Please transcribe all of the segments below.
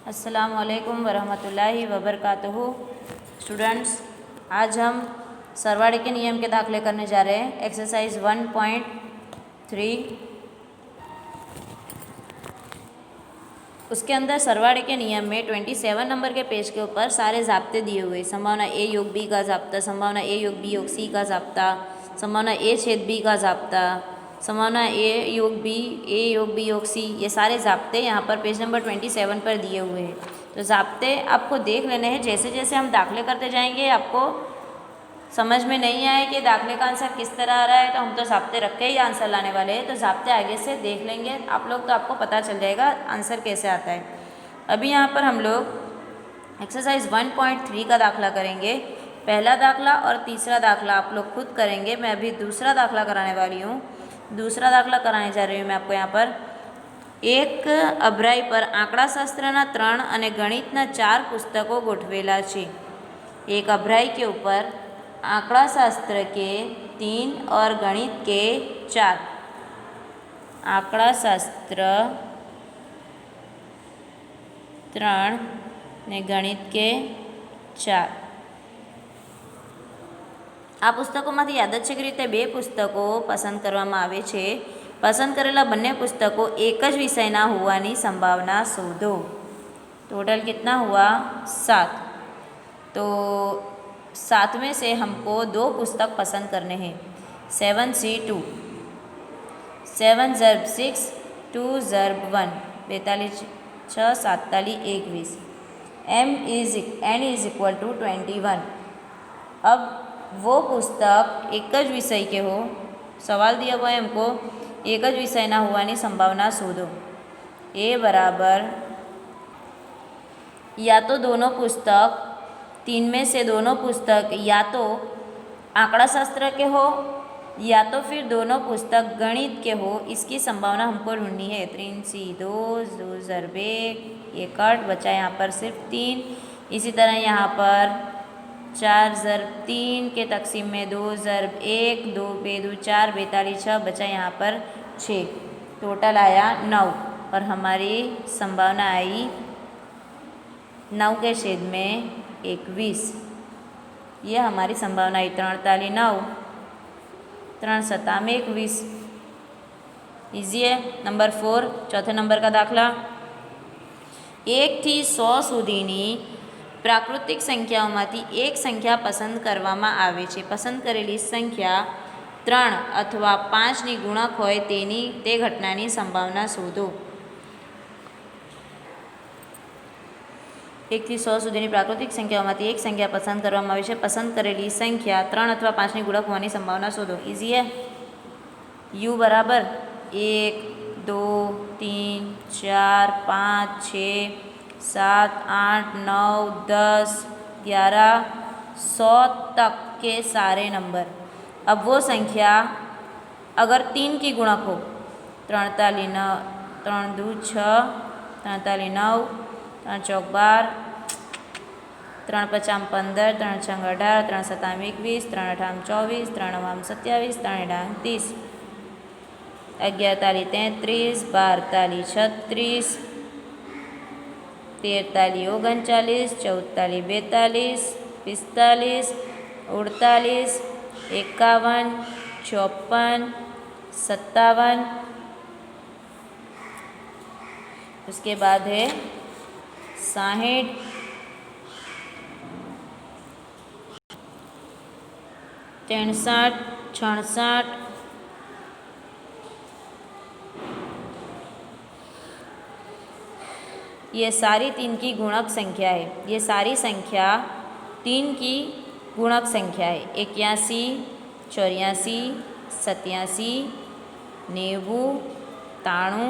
अस्सलामुअलैकुम वरहमतुल्लाहि वबरकातुहू। स्टूडेंट्स, आज हम सरवाड़े के नियम के दाखले करने जा रहे हैं। एक्सरसाइज 1.3। उसके अंदर सरवाड़े के नियम में 27 नंबर के पेज के ऊपर सारे ज़ाब्ते दिए हुए। संभावना ए योग बी का ज़ाब्ता, संभावना ए योग बी योग सी का ज़ाब्ता, संभावना ए छेद बी का ज़ाब्ता, संभावना ए योग बी योग सी, ये सारे ज़ाब्ते यहाँ पर पेज नंबर 27 पर दिए हुए हैं। तो ज़ाब्ते आपको देख लेने हैं। जैसे जैसे हम दाखले करते जाएंगे आपको समझ में नहीं आए कि दाखले का आंसर किस तरह आ रहा है, तो हम तो ज़ाब्ते रख के ही आंसर लाने वाले हैं। तो ज़ाब्ते आगे से देख लेंगे आप लोग, तो आपको पता चल जाएगा आंसर कैसे आता है। अभी यहाँ पर हम लोग एक्सरसाइज 1.3 का दाखला करेंगे। पहला दाखला और तीसरा दाखला आप लोग खुद करेंगे। मैं अभी दूसरा दाखला कराने वाली हूँ। दूसरा दाखला कराने जा रही हूँ मैं आपको। यहाँ पर एक અભરાઈ પર આંકડાશાસ્ત્રના 3 અને ગણિતના 4 પુસ્તકો ગોઠવેલા છે। एक અભરાઈ के ऊपर आंकड़ाशास्त्र के 3 और गणित के 4, आंकड़ाशास्त्र 3 ने गणित के 4 આ પુસ્તકોમાંથી યાદચ્છિક રીતે 2 પુસ્તકો પસંદ કરવામાં આવે છે। પસંદ કરેલા બંને પુસ્તકો એક જ વિષયના હોવાની સંભાવના શોધો। टोटल कितना हुआ? 7। तो 7 में से हमको 2 पुस्तक पसंद करने हैं। 7C2, 7 ज़र्ब 6, 2 ज़र्ब 1, 42 6 7 21। N is equal to 21। अब वो पुस्तक एक ज विषय के हो। सवाल दिया हुआ है हमको एक ज विषय ना होवानी संभावना शोधो। ए बराबर या तो दोनों पुस्तक, 3 में से दोनों पुस्तक या तो आंकड़ाशास्त्र के हो या तो फिर दोनों पुस्तक गणित के हो। इसकी संभावना हमको ढूंढनी है। 3C2, 2 ज़र्ब 1, ये कट बचा यहाँ पर सिर्फ 3। इसी तरह यहाँ पर 4 ज़र्ब 3 के तकसीम में 2 ज़र्ब 1, 2 पे 2 4, 42 6, बचा यहाँ पर 6। टोटल आया 9 और हमारी संभावना आई 9 के छेद में 21। ये हमारी संभावना आई 3 ताली 9, 3 सता में 21। इजी है। नंबर 4, चौथे नंबर का दाखला। 1 થી 100 સુધીની प्राकृतिक संख्याओमांथी एक संख्या पसंद करवामां आवे छे। पसंद करेली संख्या 3 अथवा 5 नी गुणक होय ते घटनानी संभावना शोधो। 1 થી 100 सुधीनी प्राकृतिक संख्याओमांथी एक संख्या पसंद करवामां आवे छे। पसंद करेली संख्या 3 अथवा 5 नी गुणक होवानी संभावना शोधो। इजी है। u बराबर 1 2 3 4 5 6 7 8 9 10 11 100 तक के सारे नंबर। अब वो संख्या अगर 3 की गुणक हो, 3 ताली 9, 3 2 6, 3 ताली 9, 3 चौक 12, 3 पचाम 15, 3 छंग 18, 3 सताम 21, 3 अठाम 24, 3 नवाम 27, 3 अठाम 30, 11 ताली 33, 12 ताली 36, 13 ताली 39, 14 ताली 42, 45, 48, 51, 54, 57। उसके बाद है 60, 63, 66, ये सारी 3 की गुणक संख्या है। ये सारी संख्या 3 की गुणक संख्या है। 81, 84, 87, 90, 93,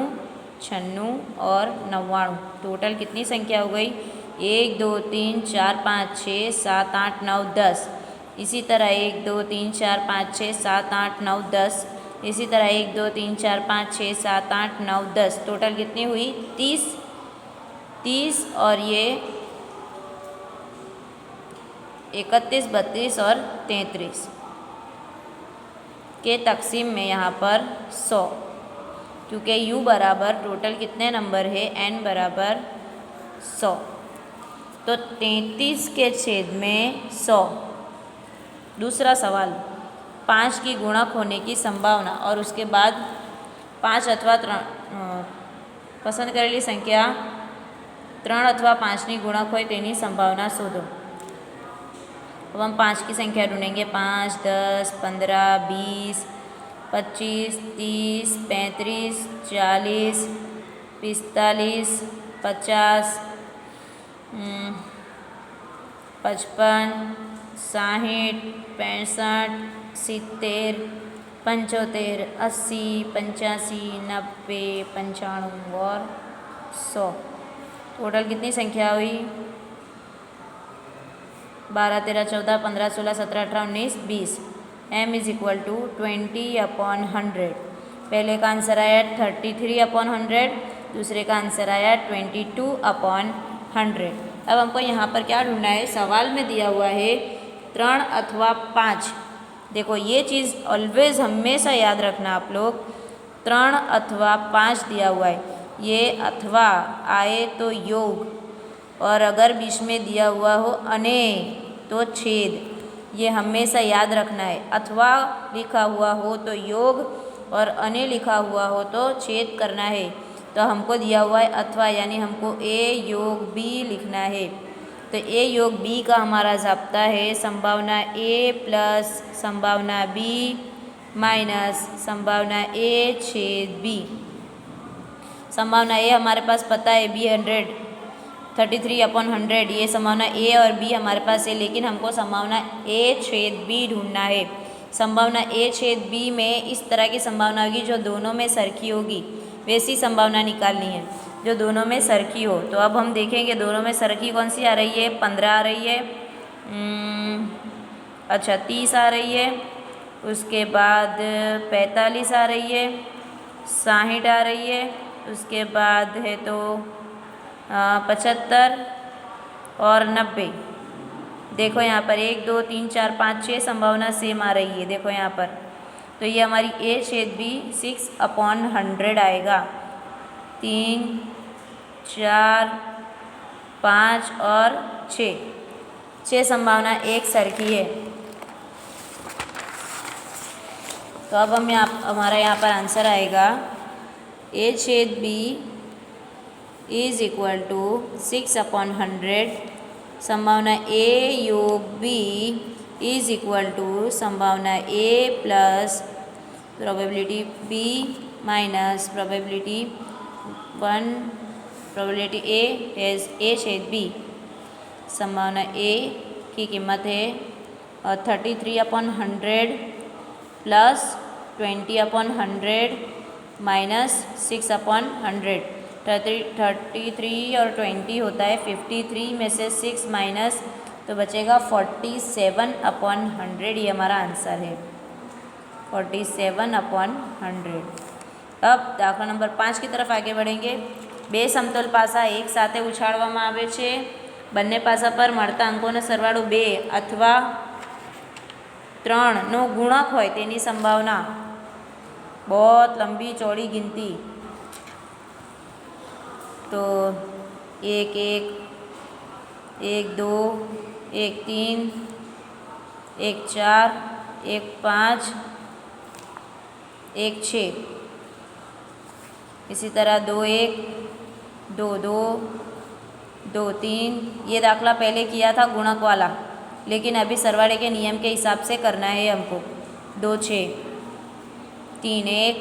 96 और 99। टोटल कितनी संख्या हो गई? 1 2 3 4 5 6 7 8 9 10। इसी तरह 1 2 3 4 5 6 7 8 9 10। इसी तरह 1 2 3 4 5 6 7 8 9 10। टोटल कितनी हुई? 30 और ये 31, 32 और 33 के तकसीम में यहाँ पर 100। क्योंकि u बराबर टोटल कितने नंबर है, n बराबर 100। तो 33 के छेद में 100। दूसरा सवाल, 5 की गुणक होने की संभावना और उसके बाद 5 अथवा 3 पसंद करेली संख्या 3 अथवा 5 गुणक होय तेनी संभावना शोधो। अब हम 5 की संख्या ढूंढेंगे। 5, 10, 15, 20, 25, 30, 35, 40, 45, 50, 55, 60, 65, 70, 75, 80, 85, 90, 95 और 100। टोटल कितनी संख्या हुई? 12, 13, 14, 15, 16, 17, 18, 19, 20। m is equal to 20/100। पहले का आंसर आया 33/100, दूसरे का आंसर आया 22/100। अब हमको यहाँ पर क्या ढूंढना है? सवाल में दिया हुआ है 3 अथवा 5। देखो ये चीज़ ऑलवेज हमेशा याद रखना आप लोग, 3 अथवा 5 दिया हुआ है। ये अथवा आए तो योग, और अगर बीच में दिया हुआ हो अने तो छेद, ये हमेशा याद रखना है। अथवा लिखा हुआ हो तो योग और अने लिखा हुआ हो तो छेद करना है। तो हमको दिया हुआ है अथवा, यानी हमको a योग b लिखना है। तो a योग b का हमारा ज़ाब्ता है संभावना a प्लस संभावना b माइनस संभावना a छेद b। संभावना a हमारे पास पता है b 100, 33/100, ये संभावना a और b हमारे पास है, लेकिन हमको संभावना a छेद b ढूंढना है। संभावना a छेद b में इस तरह की संभावना होगी जो दोनों में सरखी होगी, वैसी संभावना निकालनी है जो दोनों में सरखी हो। तो अब हम देखेंगे दोनों में सरखी कौन सी आ रही है। 15 आ रही है, अच्छा 30 आ रही है, उसके बाद 45 आ रही है, 60 आ रही है, उसके बाद है तो 75 और 90। देखो यहाँ पर 1, 2, 3, 4, 5, 6 संभावना सेम आ रही है। देखो यहाँ पर, तो ये हमारी a छेद b 6/100 आएगा। 3, 4, 5 और 6 संभावना एक सरखी है। तो अब हमारा यहाँ पर आंसर आएगा a छेद b इज इक्वल टू 6/100। संभावना a योग b इज इक्वल टू संभावना a plus probability b minus probability 1, probability a is a छेद b। संभावना a की कीमत है 33/100 प्लस 20/100 माइनस 6/100। 33 और 20 होता है 53 में से 6 माइनस, तो बचेगा 47/100। ये हमारा आंसर है 47/100। अब दाखला नंबर 5 की तरफ आगे बढ़ेंगे। બે સમતોલ પાસા એક સાથે ઉછાળવામાં આવે છે। બંને પાસા પર મળતા અંકોનો સરવાળો 2 અથવા 3નો ગુણક હોય તેની સંભાવના। बहुत लंबी चौड़ी गिनती, तो 1, 1, 1, 2, 1, 3, 1, 4, 1, 5, 1, 6। इसी तरह 2, 1, 2, 2, 2, 3। ये दाखला पहले किया था गुणक वाला, लेकिन अभी सरवाड़े के नियम के हिसाब से करना है हमको। 2, 6, 3, 1,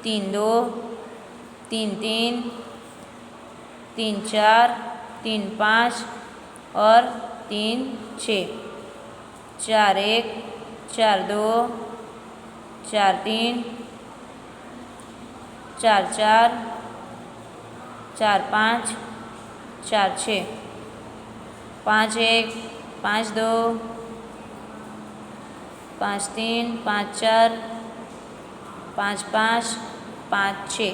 3, 2, 3, 3, 3, 4, 3, 5 और 3, 6। 4, 1, 4, 2, 4, 3, 4, 4, 4, 5, 4, 6। 5, 1, 5, 2, 5, 3, 5, 4, 5, 5, 5, 6।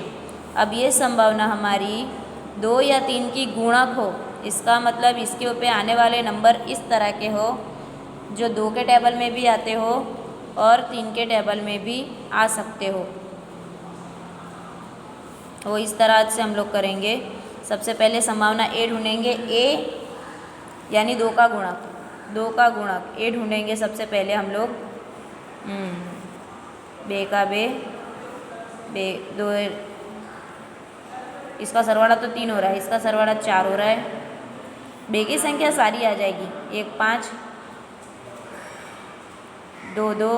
अब ये संभावना हमारी 2 या 3 की गुणक हो, इसका मतलब इसके ऊपर आने वाले नंबर इस तरह के हो जो 2 के टेबल में भी आते हो और 3 के टेबल में भी आ सकते हो। वो इस तरह से हम लोग करेंगे। सबसे पहले संभावना ए ढूंढेंगे। ए यानी 2 का गुणक, 2 का गुणक ए ढूंढेंगे सबसे पहले हम लोग। बे का बे, बे 2, इसका सरवाड़ा तो 3 हो रहा है, इसका सरवाड़ा 4 हो रहा है। बे की संख्या सारी आ जाएगी, 1 5, 2 2,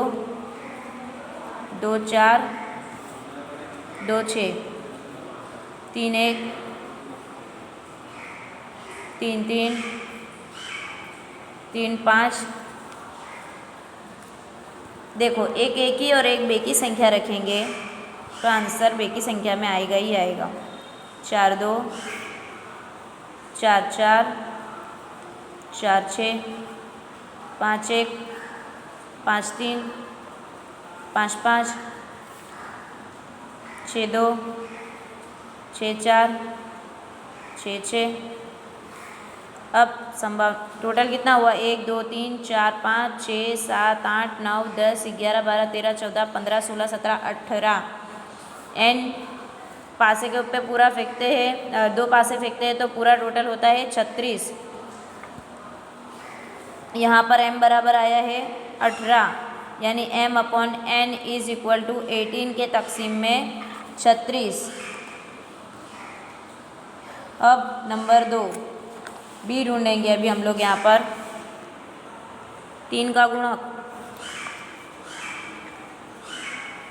2 4, 2 6, 3 1, 3 3, 3 5। देखो एक एकी और एक बेकी संख्या रखेंगे तो आंसर बेकी संख्या में आएगा ही आएगा। 4 2, 4 4, 4 6, 5 1, 5 3, 5 5, 6 2, 6 4, 6 6। अब संभव टोटल कितना हुआ? 1 2 3 4 5 6 7 8 9 10 11 12 13 14 15 16 17 18। एन पासे के ऊपर पूरा फेंकते हैं, 2 पासे फेंकते हैं तो पूरा टोटल होता है 36। यहाँ पर m बराबर आया है 18, यानी m/n इज इक्वल टू 18 के तकसीम में 36। अब नंबर 2 बी ढूंढेंगे अभी हम लोग। यहाँ पर 3 का गुणक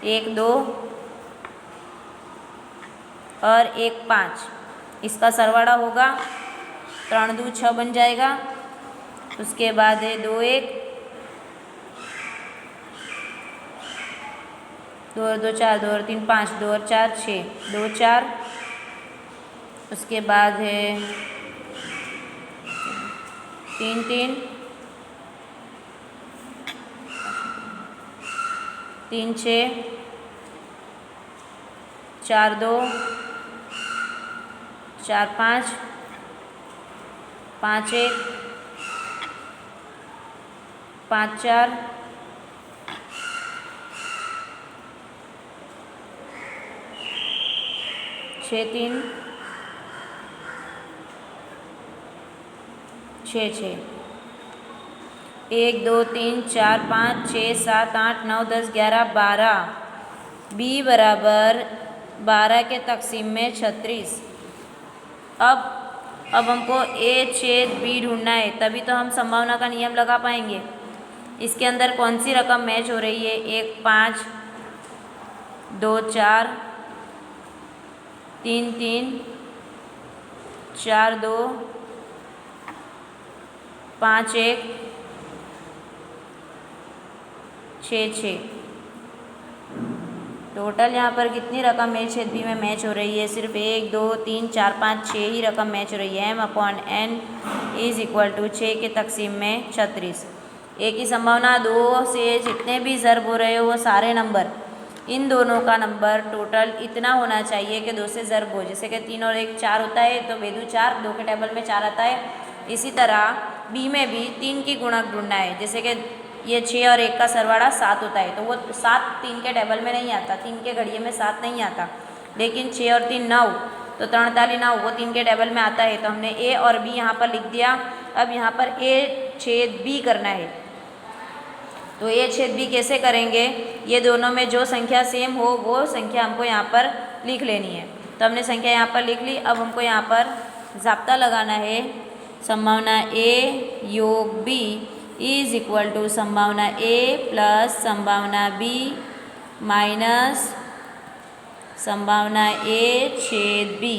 1 2 और 1 5, इसका सरवाड़ा होगा 3 2 6 बन जाएगा। उसके बाद है 2 1, 2 और 2 4, 2 और 3 5, 2 और 4 6, 2 4। उसके बाद है 3 3, 3 6, 4 2, 4 5, 5 1, 5 4, 6 3, 6 6। 1 2 3 4 5 6 7 8 9 10 11 12। बी बराबर 12 के तकसीम में 36। अब हमको ए छेद बी ढूंढना है, तभी तो हम संभावना का नियम लगा पाएंगे। इसके अंदर कौन सी रकम मैच हो रही है? 1 5, 2 4, 3 3, 4 2, 5 1, 6 6। टोटल यहाँ पर कितनी रकम ए छेद बी में मैच हो रही है? सिर्फ 1 2 3 4 5 6 ही रकम मैच हो रही है। m/n इज इक्वल टू 6 के तकसीम में 36। ए की संभावना 2 से जितने भी ज़र्ब हो रहे हो वो सारे नंबर, इन दोनों का नंबर टोटल इतना होना चाहिए कि 2 से ज़र्ब हो। जैसे कि 3 और 1 4 होता है तो बेदू 4 2 के टेबल में 4 आता है। इसी तरह बी में भी 3 की गुणक ढूंढना है। जैसे कि ये 6 और 1 का सरवाड़ा 7 होता है तो वो 7 3 के टेबल में नहीं आता, 3 के घड़िए में 7 नहीं आता। लेकिन 6 और 3 9, तो 3 ताली 9 वो 3 के टेबल में आता है। तो हमने ए और बी यहाँ पर लिख दिया। अब यहाँ पर ए छेद बी करना है, तो ए छेद बी कैसे करेंगे? ये दोनों में जो संख्या सेम हो वो संख्या हमको यहाँ पर लिख लेनी है। तो हमने संख्या यहाँ पर लिख ली। अब हमको यहाँ पर ज़ाब्ता लगाना है। संभावना ए योग बी इज इक्वल टू संभावना ए प्लस संभावना बी माइनस संभावना ए छेद बी।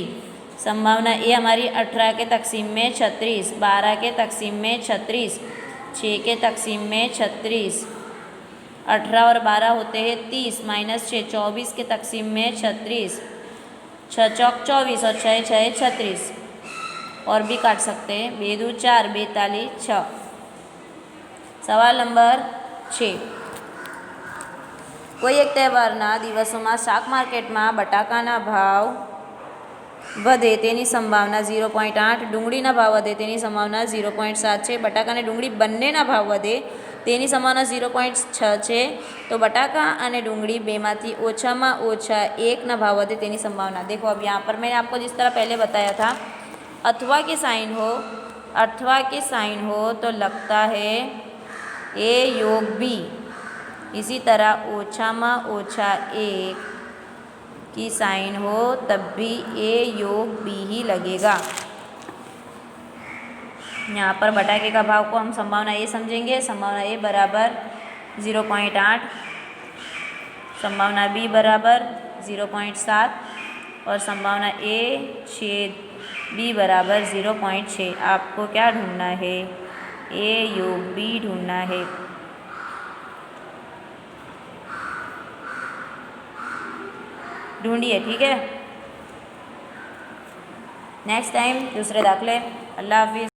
संभावना ए हमारी 18 के तकसीम में 36, 12 के तकसीम में 36, 6 के तकसीम में 36, 18 और 12 होते हैं 30, माइनस 6 24 के तकसीम में 36, 6 चौक 24 और 6 6 36। और भी काट सकते हैं। बेदू 4 42 6। સવાલ નંબર 6, કોઈ એક તહેવારના દિવસોમાં શાક માર્કેટમાં બટાકાના ભાવ વધે તેની સંભાવના 0.8, ડુંગળીના ભાવ વધે તેની સંભાવના 0.7 છે. બટાકા અને ડુંગળી બંનેના ભાવ વધે તેની સંભાવના 0.6 છે. तो बटाका અને डूंगरी બેમાંથી ઓછામાં ઓછા એકના भाव વધે તેની संभावना. देखो अब यहाँ पर मैंने आपको जिस तरह पहले बताया था, अथवा के साइन हो तो लगता है ए योग बी. इसी तरह ओछाમાં ओछा एक की साइन हो तब भी ए योग बी ही लगेगा. यहाँ पर बटाके का भाव को हम संभावना ए समझेंगे. संभावना ए बराबर 0.8, संभावना बी बराबर 0.7 और संभावना ए छेद बी बराबर 0.6. आपको क्या ढूंढना है? ए योग बी ढूंढना है. ढूंढिए, ठीक है. नेक्स्ट टाइम दूसरे दाखले. अल्लाह हाफिज़.